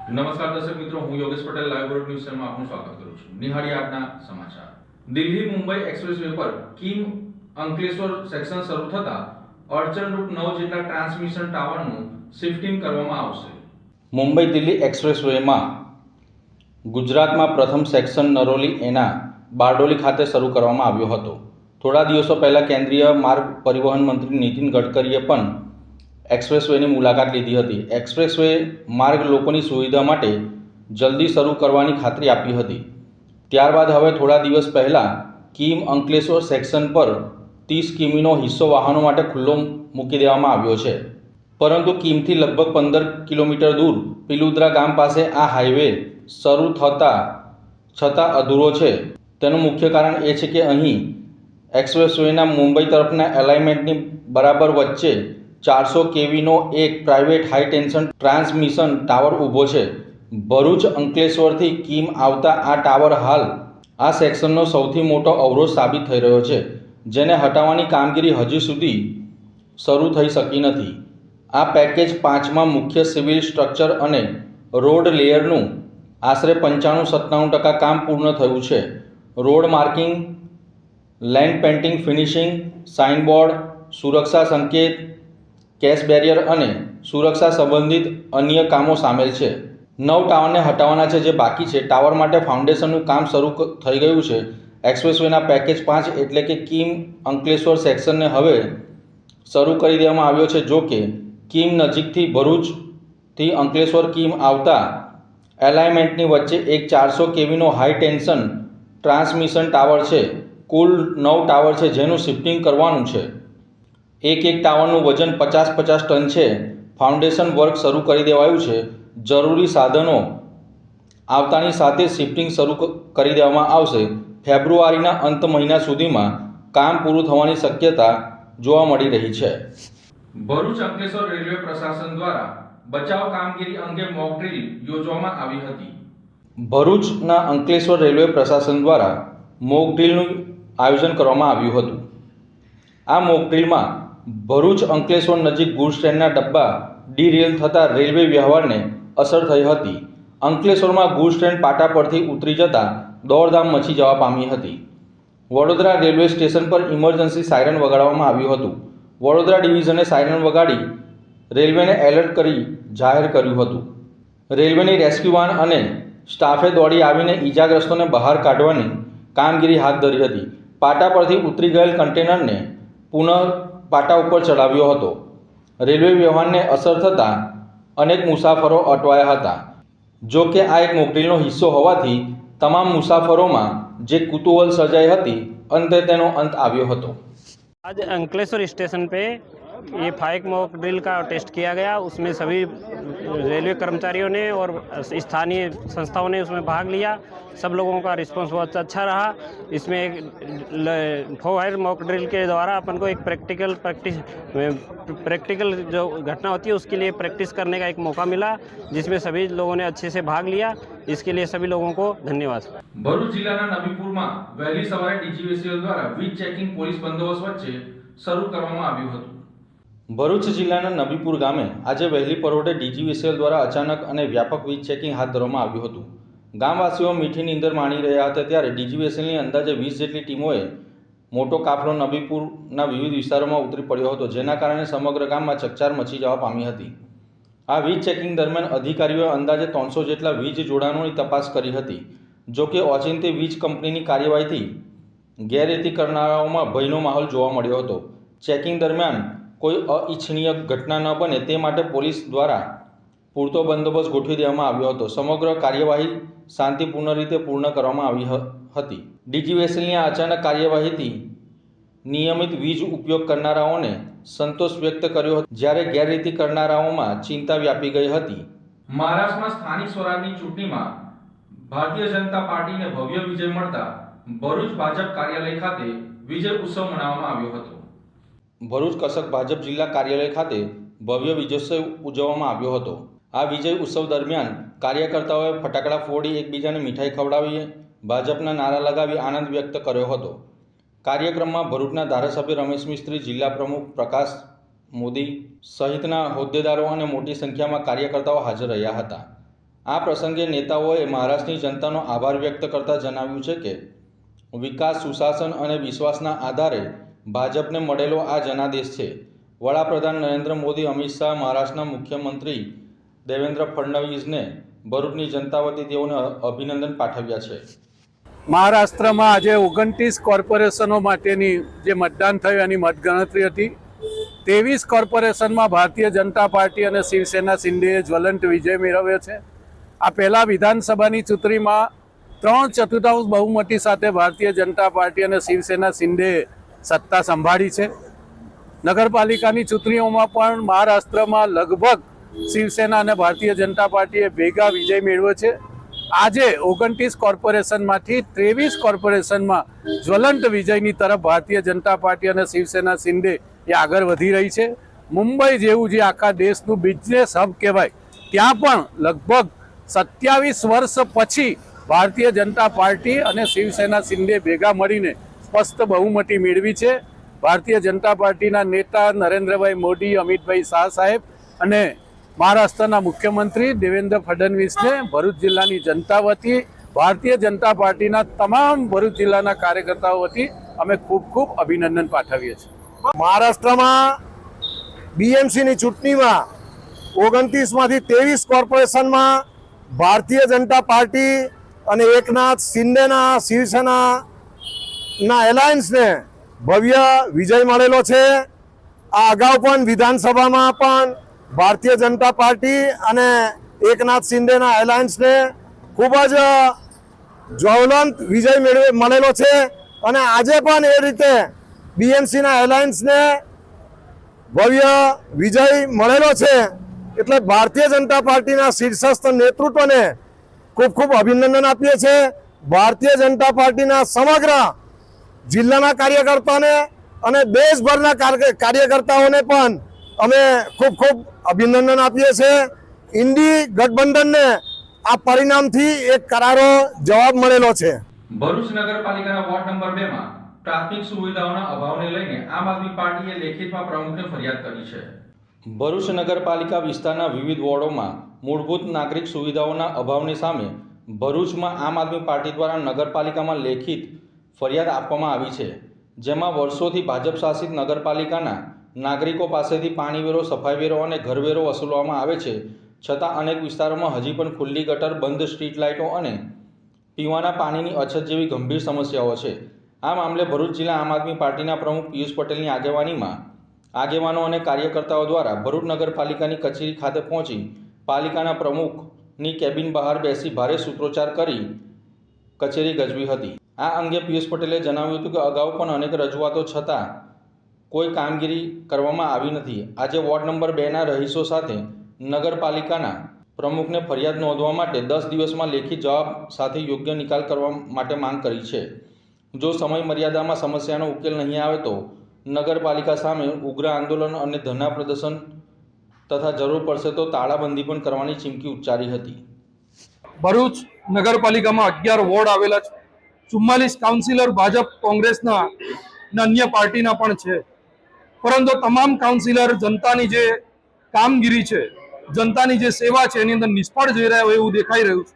નમસ્કાર દર્શક મિત્રો, હું Yogesh Patel live world news ચેનલમાં આપનું સ્વાગત કરું છું. નિહાળીએ આજના સમાચાર. દિલ્હી મુંબઈ એક્સપ્રેસવે પર કિમ અંકલેશ્વર સેક્શન શરૂ થતા અડચણરૂપ 9 જેટલા ટ્રાન્સમિશન ટાવરનું શિફ્ટિંગ કરવામાં આવશે. મુંબઈ દિલ્હી એક્સપ્રેસવેમાં ગુજરાતમાં પ્રથમ સેક્શન નરોલી એના બારડોલી ખાતે શરૂ કરવામાં આવ્યો હતો. થોડા દિવસો પહેલા કેન્દ્રીય માર્ગ પરિવહન મંત્રી નીતિન ગડકરીએ પણ એક્સપ્રેસવેની મુલાકાત લીધી હતી. એક્સપ્રેસવે માર્ગ લોકોની સુવિધા માટે જલ્દી શરૂ કરવાની ખાતરી આપી હતી. ત્યારબાદ હવે થોડા દિવસ પહેલાં કિમ અંકલેશ્વર સેક્શન પર 30 કિમીનો હિસ્સો વાહનો માટે ખુલ્લો મૂકી દેવામાં આવ્યો છે. પરંતુ કિમથી લગભગ 15 કિલોમીટર દૂર પિલુદ્રા ગામ પાસે આ હાઈવે શરૂ છતાં અધૂરો છે. તેનું મુખ્ય કારણ એ છે કે અહીં એક્સપ્રેસવેના મુંબઈ તરફના એલાઇનમેન્ટની બરાબર વચ્ચે 400 કેવીનો એક private high tension transmission tower ઊભો છે. ભરૂચ અંકલેશ્વરથી કિમ આવતા આ ટાવર હાલ આ સેક્શનનો સૌથી મોટો અવરોધ સાબિત થઈ રહ્યો છે, જેને હટાવવાની કામગીરી હજુ સુધી શરૂ થઈ શકી નથી. આ પેકેજ 5માં મુખ્ય સિવિલ સ્ટ્રક્ચર અને રોડ લેયરનું આશરે 95-97% કામ પૂર્ણ થયું છે. Road marking, land painting, finishing, signboard, સુરક્ષા સંકેત, કેશ બેરિયર અને સુરક્ષા સંબંધિત અન્ય કામો સામેલ છે. 9 ટાવરને હટાવવાના છે જે બાકી છે. ટાવર માટે ફાઉન્ડેશનનું કામ શરૂ થઈ ગયું છે. એક્સપ્રેસવેના પેકેજ 5 એટલે કે કિમ અંકલેશ્વર સેક્શનને હવે શરૂ કરી દેવામાં આવ્યો છે. જો કે કિમ નજીકથી ભરૂચથી અંકલેશ્વર કિમ આવતા એલાઇનમેન્ટની વચ્ચે એક 400 કેવીનો હાઈ ટેન્શન ટ્રાન્સમિશન ટાવર છે. કુલ 9 ટાવર છે જેનું શિફ્ટિંગ કરવાનું છે. એક ટાવરનું વજન 50-50 ટન છે. ફાઉન્ડેશન વર્ક શરૂ કરી દેવાયું છે. જરૂરી સાધનો આવતાની સાથે શિફ્ટિંગ શરૂ કરી દેવામાં આવશે. ફેબ્રુઆરીના અંત મહિના સુધીમાં કામ પૂરું થવાની શક્યતા જોવા મળી રહી છે. ભરૂચ અંકલેશ્વર રેલવે પ્રશાસન દ્વારા બચાવ કામગીરી અંગે મોક ડ્રીલ યોજવામાં આવી હતી. ભરૂચના અંકલેશ્વર રેલવે પ્રશાસન દ્વારા મોક ડ્રીલનું આયોજન કરવામાં આવ્યું હતું. આ મોક ડ્રીલમાં ભરૂચ અંકલેશ્વર નજીક ગુડ્સ ટ્રેનના ડબ્બા ડીરેલ થતાં રેલવે વ્યવહારને અસર થઈ હતી. અંકલેશ્વરમાં ગુડ્સ ટ્રેન પાટા પરથી ઉતરી જતાં દોડધામ મચી જવા પામી હતી. વડોદરા રેલવે સ્ટેશન પર ઇમરજન્સી સાયરન વગાડવામાં આવ્યું હતું. વડોદરા ડિવિઝને સાયરન વગાડી રેલવેને એલર્ટ કરી જાહેર કર્યું હતું. રેલવેની રેસ્ક્યુ વાન અને સ્ટાફે દોડી આવીને ઈજાગ્રસ્તોને બહાર કાઢવાની કામગીરી હાથ ધરી હતી. પાટા પરથી ઉતરી ગયેલ કન્ટેનરને પુનઃ પાટા ઉપર ચડાવ્યો હતો. રેલવે વ્યવહારને અસર થતાં અનેક મુસાફરો અટવાયા હતા. જો કે આ એક મોકડ્રીલનો હિસ્સો હોવાથી તમામ મુસાફરોમાં જે કુતૂહલ સર્જાઈ હતી, અંતે તેનો અંત આવ્યો હતો. आज अंकलेश्वर स्टेशन पे ये फाइक मॉक ड्रिल का टेस्ट किया गया. उसमें सभी रेलवे कर्मचारियों ने और स्थानीय संस्थाओं ने उसमें भाग लिया. सब लोगों का रिस्पांस बहुत अच्छा रहा. इसमें एक फायर मॉक ड्रिल के द्वारा अपन को एक प्रैक्टिकल जो घटना होती है उसके लिए प्रैक्टिस करने का एक मौका मिला, जिसमें सभी लोगों ने अच्छे से भाग लिया. इसके लिए सभी लोगों को धन्यवाद. ભરૂચ જિલ્લાના નબીપુરમાં વહેલી સવારે ડીજીવીસીએલ દ્વારા વીજ ચેકિંગ પોલીસ બંદોબસ્ત વચ્ચે શરૂ કરવામાં આવ્યું હતું. ભરૂચ જિલ્લાના નબીપુર ગામે આજે વહેલી પરોઢે ડીજીવીસીએલ દ્વારા અચાનક અને વ્યાપક વીજ ચેકિંગ હાથ ધરવામાં આવ્યું હતું. ગામવાસીઓ મીઠી નીંદર માણી રહ્યા હતા ત્યારે ડીજીવીસીએલની અંદાજે 20 જેટલી ટીમોએ મોટો કાફલો નબીપુરના વિવિધ વિસ્તારોમાં ઉતરી પડ્યો હતો, જેના કારણે સમગ્ર ગામમાં ચકચાર મચી જવા પામી હતી. આ વીજ ચેકિંગ દરમિયાન અધિકારીઓએ અંદાજે 300 જેટલા વીજ જોડાણોની તપાસ કરી હતી. જો કે ઓચિંતી વીજ કંપનીની કાર્યવાહીથી ગેરરીતિ કરનારાઓમાં ભયનો માહોલ જોવા મળ્યો હતો. ચેકિંગ દરમિયાન કોઈ અનિચ્છનીય ઘટના ન બને તે માટે પોલીસ દ્વારા પૂરતો બંદોબસ્ત ગોઠવી દેવામાં આવ્યો હતો. સમગ્ર કાર્યવાહી શાંતિપૂર્ણ રીતે પૂર્ણ કરવામાં આવી હતી. ડીજીવીસીએલની આ અચાનક કાર્યવાહીથી નિયમિત વીજ ઉપયોગ કરનારાઓને સંતોષ વ્યક્ત કર્યો હતો, જ્યારે ગેરરીતિ કરનારાઓમાં ચિંતા વ્યાપી ગઈ હતી. મહારાષ્ટ્રમાં સ્થાનિક સ્વરાજની ચૂંટણીમાં ભારતીય જનતા પાર્ટીને ભવ્ય વિજય મળતા ભરૂચ ભાજપ કાર્યાલય ખાતે વિજય ઉત્સવ મનાવવામાં આવ્યો હતો. ભરૂચ કસક ભાજપ જિલ્લા કાર્યાલય ખાતે ભવ્ય વિજયોત્સવ ઉજવવામાં આવ્યો હતો. આ વિજય ઉત્સવ દરમિયાન કાર્યકર્તાઓએ ફટાકડા ફોડી એકબીજાને મીઠાઈ ખવડાવી ભાજપના નારા લગાવી આનંદ વ્યક્ત કર્યો હતો. કાર્યક્રમમાં ભરૂચના ધારાસભ્ય રમેશ મિસ્ત્રી, જિલ્લા પ્રમુખ પ્રકાશ મોદી સહિતના હોદ્દેદારો અને મોટી સંખ્યામાં કાર્યકર્તાઓ હાજર રહ્યા હતા. આ પ્રસંગે નેતાઓએ મહારાષ્ટ્રની જનતાનો આભાર વ્યક્ત કરતા જણાવ્યું છે કે વિકાસ, સુશાસન અને વિશ્વાસના આધારે ભાજપને મળેલો આ જનાદેશ છે. વડાપ્રધાન નરેન્દ્ર મોદી, અમિત શાહ, મહારાષ્ટ્રના મુખ્યમંત્રી દેવેન્દ્ર ફડણવીસને ભરૂચની જનતા વતી તેઓને અભિનંદન પાઠવ્યા છે. મહારાષ્ટ્રમાં આજે 29 કોર્પોરેશનો માટેની જે મતદાન થયું એની મતગણતરી હતી. 23 કોર્પોરેશનમાં ભારતીય જનતા પાર્ટી અને શિવસેના શિંદેએ જ્વલંત વિજય મેળવ્યો છે. આ પહેલાં વિધાનસભાની ચૂંટણીમાં 3/4 બહુમતી સાથે ભારતીય જનતા પાર્ટી અને શિવસેના શિંદેએ સત્તા સંભાળી છે. નગરપાલિકાની ચૂંટણીઓમાં પણ મહારાષ્ટ્રમાં લગભગ શિવસેના અને ભારતીય જનતા પાર્ટીએ ભેગા વિજય મેળવ્યો છે. આજે 29 કોર્પોરેશનમાંથી 23 કોર્પોરેશનમાં જ્વલંત વિજયની તરફ ભારતીય જનતા પાર્ટી અને શિવસેના શિંદે એ આગળ વધી રહી છે. મુંબઈ જેવું જે આખા દેશનું બિઝનેસ હબ કહેવાય, ત્યાં પણ લગભગ 27 વર્ષ પછી ભારતીય જનતા પાર્ટી અને શિવસેના શિંદે ભેગા મળીને સ્પષ્ટ બહુમતી મેળવી છે. ભારતીય જનતા પાર્ટીના નેતા નરેન્દ્રભાઈ મોદી, અમિતભાઈ શાહ સાહેબ અને મહારાષ્ટ્રના મુખ્યમંત્રી દેવેન્દ્ર ફડણવીસને ભરૂચ જિલ્લાની જનતા વતી, ભારતીય જનતા પાર્ટીના તમામ ભરૂચ જિલ્લાના કાર્યકર્તાઓ વતી અમે ખૂબ ખૂબ અભિનંદન પાઠવીએ છીએ. મહારાષ્ટ્રમાં બીએમસીની ચૂંટણીમાં 29માંથી 23 કોર્પોરેશનમાં ભારતીય જનતા પાર્ટી અને એકનાથ શિંદેના શિવસેનાના એલાયન્સને ભવ્ય વિજય મળેલો છે. આ અગાઉ પણ વિધાનસભામાં પણ ભારતીય જનતા પાર્ટી અને એકનાથ શિંદેના એલાયન્સને ખૂબ જ જ્વલંત વિજય મળેલો છે અને આજે પણ એ રીતે બીએમસીના એલાયન્સને ભવ્ય વિજય મળેલો છે. એટલે ભારતીય જનતા પાર્ટીના શીર્ષસ્થ નેતૃત્વને ખૂબ ખૂબ અભિનંદન આપીએ છીએ. ભારતીય જનતા પાર્ટીના સમગ્ર જિલ્લાના કાર્યકર્તાઓને અને દેશભરના કાર્યકર્તાઓને પણ અમે ખૂબ ખૂબ અભિનંદન આપીએ છીએ. ઇન્ડી ગઠબંધનને આ પરિણામથી એક કરારો જવાબ મળેલો છે. ભરૂચ નગરપાલિકાના વોર્ડ નંબર 2 માં પ્રાથમિક સુવિધાઓના અભાવને લઈને આમ આદમી પાર્ટીએ લેખિતમાં પ્રમુખને ફરિયાદ કરી છે. ભરૂચ નગરપાલિકા વિસ્તારના વિવિધ વોર્ડોમાં મૂળભૂત નાગરિક સુવિધાઓના અભાવની સામે ભરૂચમાં આમ આદમી પાર્ટી દ્વારા નગરપાલિકામાં લેખિત ફરિયાદ આપવામાં આવી છે. જેમાં વર્ષોથી ભાજપ શાસિત નગરપાલિકાના નાગરિકો પાસેથી પાણીવેરો, સફાઈવેરો અને ઘરવેરો વસૂલવામાં આવે છે. છતાં અનેક વિસ્તારોમાં હજી પણ ખુલ્લી ગટર, બંધ સ્ટ્રીટ લાઇટો અને પીવાના પાણીની અછત જેવી ગંભીર સમસ્યાઓ છે. આ મામલે ભરૂચ જિલ્લા આમ આદમી પાર્ટીના પ્રમુખ પિયુષ પટેલની આગેવાનીમાં આગેવાનો અને કાર્યકર્તાઓ દ્વારા ભરૂચ નગરપાલિકાની કચેરી ખાતે પહોંચી પાલિકાના પ્રમુખની કેબિન બહાર બેસી ભારે સૂત્રોચ્ચાર કરી કચેરી ગજવી હતી. આ અંગે પિયુષ પટેલે જણાવ્યું હતું કે અગાઉ પણ અનેક રજૂઆતો છતાં કોઈ કામગીરી કરવામાં આવી નથી. આજે વોર્ડ નંબર 2ના રહીશો સાથે નગરપાલિકાના પ્રમુખને ફરિયાદ નોંધવા માટે 10 દિવસમાં લેખિત જવાબ સાથે યોગ્ય નિકાલ કરવા માટે માંગ કરી છે. જો સમય મર્યાદામાં સમસ્યાનો ઉકેલ નહીં આવે તો નગરપાલિકા સામે ઉગ્ર આંદોલન અને ધરણા પ્રદર્શન તથા જરૂર પડશે તો તાળાબંધી પણ કરવાની ચીમકી ઉચ્ચારી હતી. ભરૂચ નગરપાલિકામાં 11 વોર્ડ આવેલા છે. 44 કાઉન્સિલર ભાજપ, કોંગ્રેસના અને અન્ય પાર્ટીના પણ છે. પરંતુ તમામ કાઉન્સિલર જનતાની જે કામગીરી છે, જનતાની જે સેવા છે એની અંદર નિષ્ફળ જઈ રહ્યા હોય એવું દેખાઈ રહ્યું છે.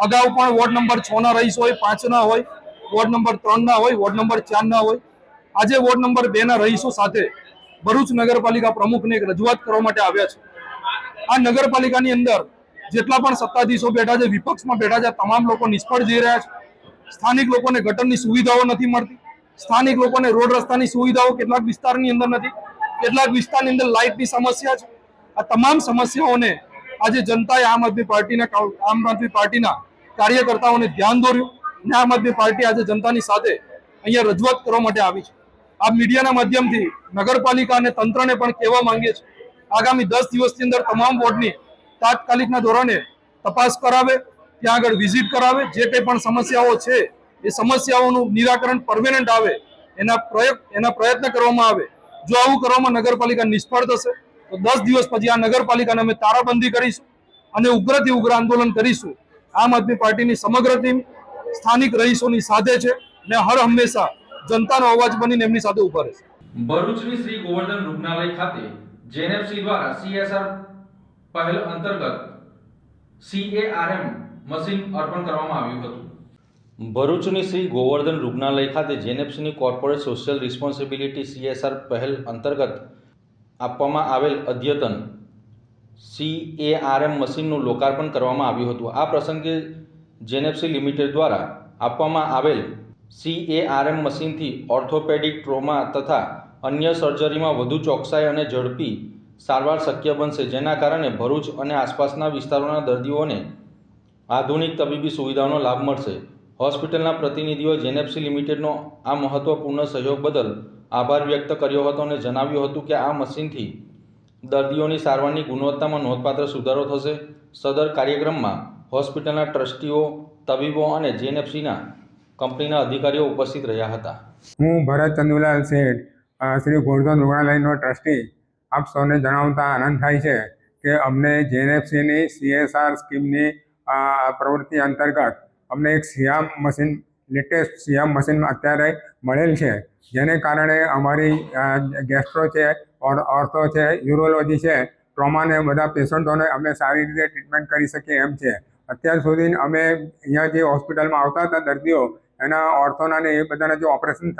અગાઉ પણ વોર્ડ નંબર 6ના રહીશ હોય, 5ના હોય, વોર્ડ નંબર 3ના હોય, વોર્ડ નંબર 4ના હોય. આજે વોર્ડ નંબર 2ના રહીશો સાથે ભરૂચ નગરપાલિકા પ્રમુખને એક રજૂઆત કરવા માટે આવ્યા છે. આ નગરપાલિકાની અંદર જેટલા પણ સત્તાધીશો બેઠા છે, વિપક્ષમાં બેઠા છે, તમામ લોકો નિષ્ફળ જઈ રહ્યા છે. સ્થાનિક લોકોને ગટરની સુવિધાઓ નથી મળતી. સ્થાનિક લોકોને રોડ રસ્તાની સુવિધાઓ કેટલાક વિસ્તારની અંદર નથી. કેટલાક વિસ્તારની અંદર લાઇટની સમસ્યા છે. આ તમામ સમસ્યાઓને આજે જનતાએ આમ આદમી પાર્ટીના કાર્યકર્તાઓને ધ્યાન દોર્યું અને આમ આદમી પાર્ટી આજે જનતાની સાથે અહીંયા રજૂઆત કરવા માટે આવી છે. આ મીડિયાના માધ્યમથી નગરપાલિકા અને તંત્રને પણ કહેવા માંગીએ છીએ, આગામી 10 દિવસની અંદર તમામ વોર્ડની તાત્કાલિકના ધોરણે તપાસ કરાવે, ત્યાં આગળ વિઝિટ કરાવે, જે કંઈ પણ સમસ્યાઓ છે એ સમસ્યાઓનું નિરાકરણ પરમેનન્ટ આવે એના પ્રયત્ન કરવામાં આવે. જો આવું કરવામાં નગરપાલિકા નિષ્ફળ થશે તો 10 દિવસ પછી આ નગરપાલિકાને અમે તાળાબંધી કરીશું અને ઉગ્રથી ઉગ્ર આંદોલન કરીશું. આમ આદમી પાર્ટીની સમગ્ર ટીમ સ્થાનિક રહીશોની સાથે છે અને હર હંમેશા જનતાનો અવાજ બનીને એમની સાથે ઉભા રહેશે. ભરૂચની શ્રી ગોવર્ધન રૂગ્ણાલય ખાતે જેએનએફસી દ્વારા CSR પહેલ અંતર્ગત CARM મશીન અર્પણ કરવામાં આવ્યું હતું. ભરૂચની શ્રી ગોવર્ધન રૂગ્ણાલય ખાતે જેનેપ્સની કોર્પોરેટ સોશિયલ રિસ્પોન્સિબિલિટી CSR પહેલ અંતર્ગત આપવામાં આવેલ અદ્યતન CARM મશીનનું લોકાર્પણ કરવામાં આવ્યું હતું. આ પ્રસંગે જેનેપ્સી લિમિટેડ દ્વારા આપવામાં આવેલ CARM મશીનથી ઓર્થોપેડિક, ટ્રોમા તથા અન્ય સર્જરીમાં વધુ ચોકસાઈ અને ઝડપી સારવાર શક્ય બનશે, જેના કારણે ભરૂચ અને આસપાસના વિસ્તારોના દર્દીઓને આધુનિક તબીબી સુવિધાઓનો લાભ મળશે. હોસ્પિટલના પ્રતિનિધિઓએ જેનેપ્સી લિમિટેડનો આ મહત્વપૂર્ણ સહયોગ બદલ આભાર વ્યક્ત કર્યો હતો અને જણાવ્યું હતું કે આ મશીનથી દર્દીઓની સારવારની ગુણવત્તામાં નોંધપાત્ર સુધારો થશે. સદર કાર્યક્રમમાં હોસ્પિટલના ટ્રસ્ટીઓ, તબીબો અને જેનેપ્સીના કંપનીના અધિકારીઓ ઉપસ્થિત રહ્યા હતા. હું ભરત ચંદુલાલ શેઠ, શ્રી ગોવર્ધન રૂગ્ણાલયનો ટ્રસ્ટી, આપ સૌને જણાવતા આનંદ થાય છે કે અમને જેનેપ્સીની CSR સ્કીમની પ્રવૃત્તિ અંતર્ગત અમને એક સિયામ મશીન, લેટેસ્ટ સિયામ મશીન અત્યારે મળેલ છે, જેને કારણે અમારી ગેસ્ટ્રો છે, ઓર્થો છે, યુરોલોજી છે, ટ્રોમાને બધા પેશન્ટોને અમે સારી રીતે ટ્રીટમેન્ટ કરી શકીએ એમ છે. અત્યાર સુધી અમે અહીંયા જે હોસ્પિટલમાં આવતા હતા દર્દીઓ, એના ઓર્થોના ને એ બધાના જે ઓપરેશન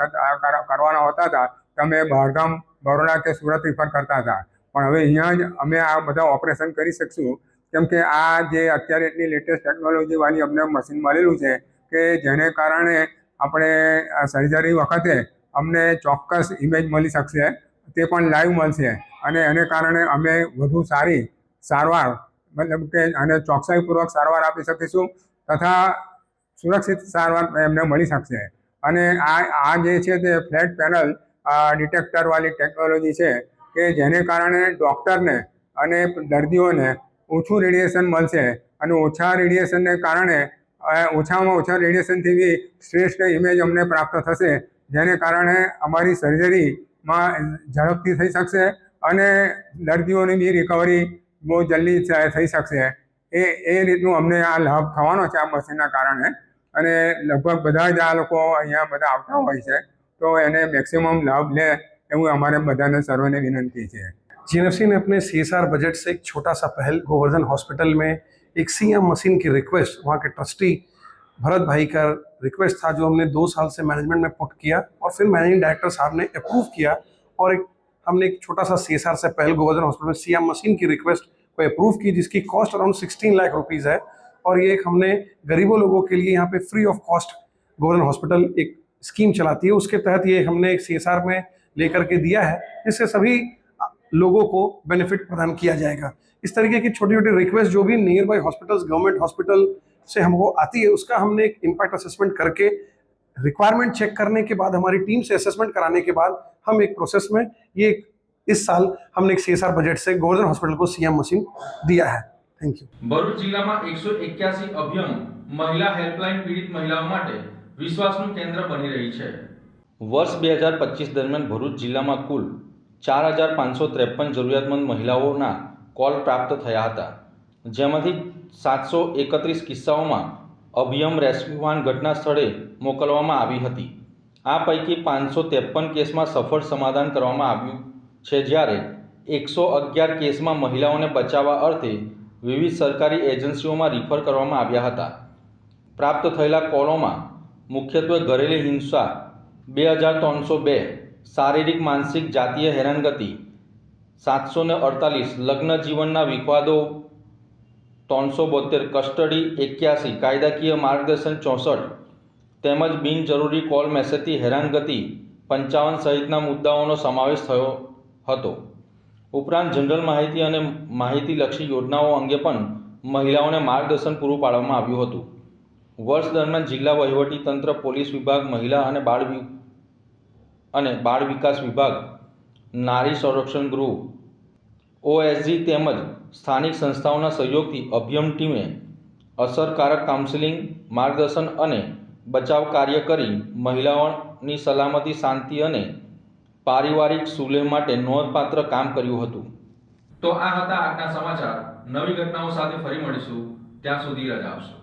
કરવાના હોતા હતા તો અમે બહારગામ, બરોડા કે સુરત રિફર કરતા હતા. પણ હવે અહીંયા જ અમે આ બધા ઓપરેશન કરી શકશું, કેમ કે આ જે અત્યારે એટલી લેટેસ્ટ ટેકનોલોજીવાળી અમને મશીન મળેલું છે કે જેને કારણે આપણે સર્જરી વખતે અમને ચોક્કસ ઇમેજ મળી શકશે, તે પણ લાઈવ મળશે અને એને કારણે અમે વધુ સારી સારવાર, મતલબ કે અને ચોકસાઈપૂર્વક સારવાર આપી શકીશું તથા સુરક્ષિત સારવાર એમને મળી શકશે. અને આ જે છે તે ફ્લેટ પેનલ ડિટેક્ટરવાળી ટેકનોલોજી છે કે જેને કારણે ડૉક્ટરને અને દર્દીઓને ઓછું રેડિયેશન મળશે અને ઓછા રેડિયેશનને કારણે ઓછામાં ઓછા રેડિયેશનથી બી શ્રેષ્ઠ ઇમેજ અમને પ્રાપ્ત થશે, જેને કારણે અમારી સર્જરીમાં ઝડપથી થઈ શકશે અને દર્દીઓની બી રિકવરી બહુ જલ્દી થઈ શકશે. એ રીતનું અમને આ લાભ થવાનો છે આ મશીનના કારણે અને લગભગ બધા જ આ લોકો અહીંયા બધા આવતા હોય છે, તો એને મેક્સિમમ લાભ લે એવું અમારે બધાને સર્વને વિનંતી છે. जेनेप्सी ने अपने CSR बजट से एक छोटा सा पहल गोवर्धन हॉस्पिटल में एक CM मशीन की रिक्वेस्ट, वहाँ के ट्रस्टी भरत भाई का रिक्वेस्ट था, जो हमने 2 साल से मैनेजमेंट में पुट किया और फिर मैनेजिंग डायरेक्टर साहब ने अप्रूव किया और हमने एक छोटा सा CSR से पहल गोवर्धन हॉस्पिटल में CM मशीन की रिक्वेस्ट को अप्रूव की, जिसकी कॉस्ट अराउंड 16 लाख रुपीज़ है. और ये एक हमने गरीबों लोगों के लिए यहाँ पे free of cost Govardhan hospital एक स्कीम चलाती है, उसके तहत ये हमने एक CSR में लेकर के दिया है, जिससे सभी लोगों को बेनिफिट प्रदान किया जाएगा. इस तरीके की छोटी छोटी रिक्वेस्ट जो भी near by hospitals, government hospital से हमको आती है, उसका हमने एक इम्पैक्ट असेसमेंट करके रिक्वायरमेंट चेक करने के बाद हमारी टीम से असेसमेंट कराने के बाद हम एक प्रोसेस में ये इस साल हमने एक CSR बजट से गोवर्धन हॉस्पिटल को CM मशीन दिया है. Thank you. ભરૂચ જિલ્લામાં 181 અભિયમ મહિલા હેલ્પલાઇન પીડિત મહિલાઓ માટે વિશ્વાસનું કેન્દ્ર બની રહી છે. વર્ષ 2025 દરમિયાન ભરૂચ જિલ્લામાં કુલ 4553 જરૂરિયાતમંદ મહિલાઓના કોલ પ્રાપ્ત થયા હતા, જેમાંથી 731 કિસ્સાઓમાં અભિયમ રેસ્ક્યુ વાન ઘટના સ્થળે મોકલવામાં આવી હતી. આ પૈકી 553 કેસમાં સફળ સમાધાન કરવામાં આવ્યું છે, જ્યારે 111 કેસમાં મહિલાઓને બચાવવા અર્થે વિવિધ સરકારી એજન્સીઓમાં રિફર કરવામાં આવ્યા હતા. પ્રાપ્ત થયેલા કોલોમાં મુખ્યત્વે ઘરેલુ હિંસા 2302, શારીરિક માનસિક જાતીય હેરાનગતિ 748, લગ્ન જીવનના વિવાદો 372, કસ્ટડી 81, કાયદાકીય માર્ગદર્શન 64 તેમજ બિનજરૂરી કોલ મેસેજથી હેરાનગતિ 55 સહિતના મુદ્દાઓનો સમાવેશ થયો હતો. ઉપરાંત જનરલ માહિતી અને માહિતીલક્ષી યોજનાઓ અંગે પણ મહિલાઓને માર્ગદર્શન પૂરું પાડવામાં આવ્યું હતું. વર્ષ દરમિયાન જિલ્લા વહીવટીતંત્ર, પોલીસ વિભાગ, મહિલા અને બાળ વિકાસ વિભાગ, નારી સંરક્ષણ ગૃહ, OSG તેમજ સ્થાનિક સંસ્થાઓના સહયોગથી અભિયમ ટીમે અસરકારક કાઉન્સેલિંગ, માર્ગદર્શન અને બચાવ કાર્ય કરી મહિલાઓની સલામતી, શાંતિ અને પારિવારિક સુલેહ માટે નોંધપાત્ર કામ કર્યું હતું. તો આ હતા આજના સમાચાર. નવી ઘટનાઓ સાથે ફરી મળીશું. ત્યાં સુધી રજા આપશો.